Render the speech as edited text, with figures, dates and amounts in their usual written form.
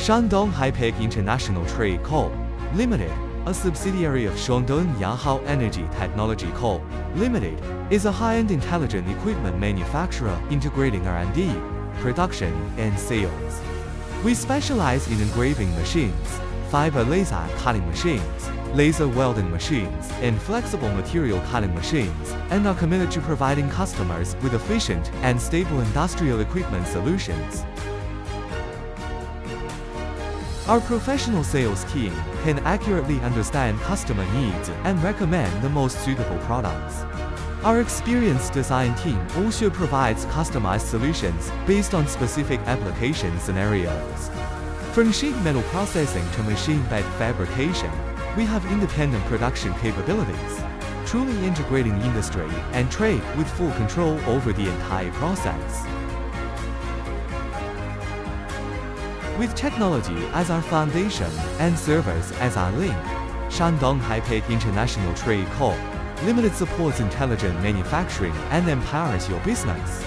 Shandong Hipech International Trade Co., Limited, a subsidiary of Shandong Yahao Energy Technology Co., Limited, is a high-end intelligent equipment manufacturer integrating R&D, production, and sales. We specialize in engraving machines, fiber laser cutting machines, laser welding machines, and flexible material cutting machines, and are committed to providing customers with efficient and stable industrial equipment solutions. Our professional sales team can accurately understand customer needs and recommend the most suitable products. Our experienced design team also provides customized solutions based on specific application scenarios. From sheet metal processing to machine bed fabrication, we have independent production capabilities, truly integrating industry and trade with full control over the entire process. With technology as our foundation and servers as our link, Shandong Hipech International Trade Co., Limited supports intelligent manufacturing and empowers your business.